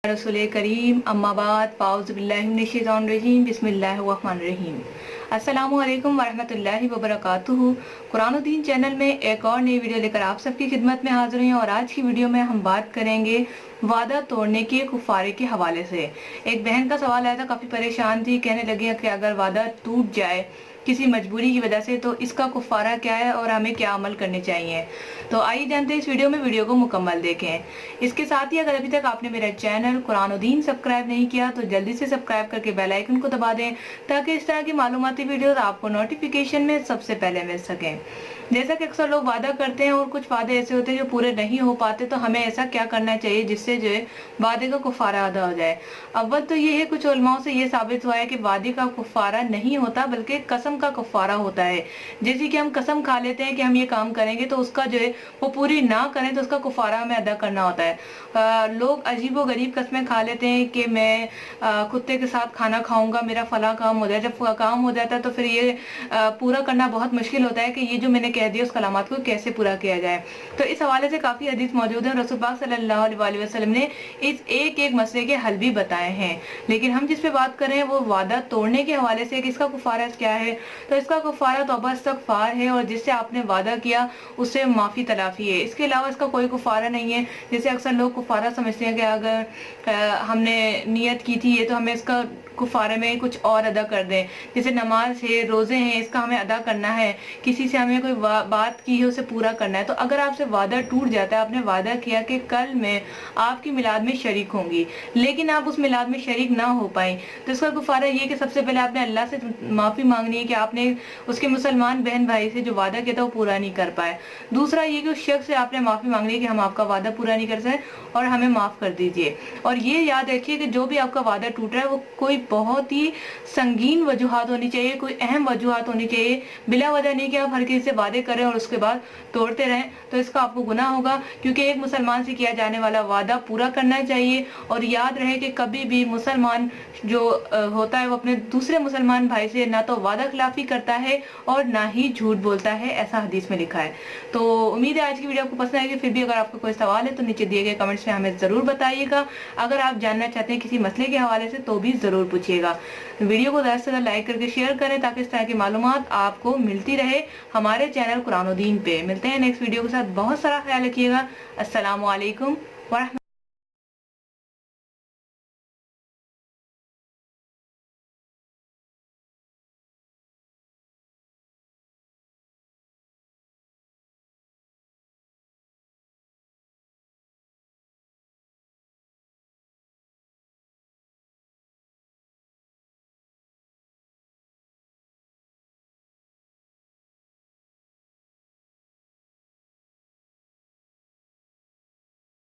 रसूल करीम अम्माबाद फ़ाउज़ु बिल्लाहि मिनश्शैतानिर्रजीम बिस्मिल्लाहिर्रहमानिर्रहीम। अस्सलामु अलैकुम वरहमतुल्लाहि वबरकातुहू। कुरान और दीन चैनल में एक और नई वीडियो लेकर आप सबकी खिदमत में हाजिर हुई और आज की वीडियो में हम बात करेंगे वादा तोड़ने के कुफारे के हवाले से। एक बहन का सवाल आया था, काफ़ी परेशान थी, कहने लगी कि अगर वादा टूट जाए किसी मजबूरी की वजह से तो इसका कुफारा क्या है और हमें क्या अमल करने चाहिए। तो आइए जानते हैं इस वीडियो को मुकम्मल देखें। इसके साथ ही अगर अभी तक आपने मेरा चैनल कुरान और दीन सब्सक्राइब नहीं किया तो जल्दी से सब्सक्राइब करके बेल आइकन को दबा दें ताकि इस तरह की मालूमाती वीडियोस आपको नोटिफिकेशन में सबसे पहले मिल सकें। जैसा कि अक्सर लोग वादा करते हैं और कुछ वादे ऐसे होते हैं जो पूरे नहीं हो पाते, तो हमें ऐसा क्या करना चाहिए जिससे जो है वादे का कुफारा अदा हो जाए। अव्वल तो ये है, कुछ उलमाओं से ये साबित हुआ है कि वादे का कुफारा नहीं होता बल्कि कसम का कुफारा होता है। जैसे कि हम कसम खा लेते हैं कि हम ये काम करेंगे तो उसका जो है वो पूरी ना करें तो उसका कुफारा हमें अदा करना होता है। लोग अजीबो गरीब कस्में खा लेते हैं कि मैं कुत्ते के साथ खाना खाऊंगा, मेरा फला काम हो जाए। जब काम हो जाता है तो फिर ये पूरा करना बहुत मुश्किल होता है कि ये जो मैंने कह दिया उस कलामात को कैसे पूरा किया जाए। तो इस हवाले से काफ़ी हदीस मौजूद है। रसूल पाक सल्लल्लाहु अलैहि वसल्लम ने इस एक एक मसले के हल भी बताए हैं, लेकिन हम जिस पे बात कर रहे हैं वो वादा तोड़ने के हवाले से कि इसका कुफारा क्या है। तो इसका कुफारा तौबा इस्तग़फ़ार है और जिससे आपने वादा किया उससे माफ़ी तलाफ़ी है। इसके अलावा इसका कोई कुफारा नहीं है। जैसे अक्सर लोग कुफारा समझते हैं कि अगर हमने नियत की थी ये तो हमें इसका कुफारे में कुछ और अदा कर दें। जैसे नमाज है, रोज़े हैं, इसका हमें अदा करना है, किसी से हमें कोई बात की है उसे पूरा करना है। तो अगर आपसे वादा टूट जाता है, आपने वादा किया कि कल मैं आपकी मिलाद में शरीक होंगी, लेकिन आप उस मिलाद में शरीक ना हो पाए, तो इसका कुफारा ये कि सबसे पहले आपने अल्लाह से माफ़ी मांगनी है कि आपने उसके मुसलमान बहन भाई से जो वादा किया था वो पूरा नहीं कर पाए। दूसरा ये कि उस शख्स से आपने माफ़ी मांगनी है कि हम आपका वादा पूरा नहीं कर सके और हमें माफ़ कर दीजिए। और ये याद रखिए कि जो भी आपका वादा टूट रहा है वो कोई बहुत ही संगीन वजूहात होनी चाहिए, कोई अहम वजूहात होनी चाहिए। बिला वजह नहीं कि आप हर किसी से वादे करें और उसके बाद तोड़ते रहें, तो इसका आपको गुनाह होगा। क्योंकि एक मुसलमान से किया जाने वाला वादा पूरा करना चाहिए। और याद रहे कि कभी भी मुसलमान जो होता है वो अपने दूसरे मुसलमान भाई से ना तो वादा खिलाफी करता है और ना ही झूठ बोलता है, ऐसा हदीस में लिखा है। तो उम्मीद है आज की वीडियो आपको पसंद आएगी। फिर भी अगर आपको कोई सवाल है तो नीचे दिए गए कमेंट्स में हमें ज़रूर बताइएगा। अगर आप जानना चाहते हैं किसी मसले के हवाले से तो भी ज़रूर पूछिएगा। वीडियो को ज़्यादा से ज़्यादा लाइक करके शेयर करें ताकि इस तरह की मालूमात आपको मिलती रहे हमारे चैनल कुरान और दीन पे। मिलते हैं नेक्स्ट वीडियो के साथ। बहुत सारा ख्याल रखिएगा। अस्सलामु अलैकुम वरहमतुल्लाह।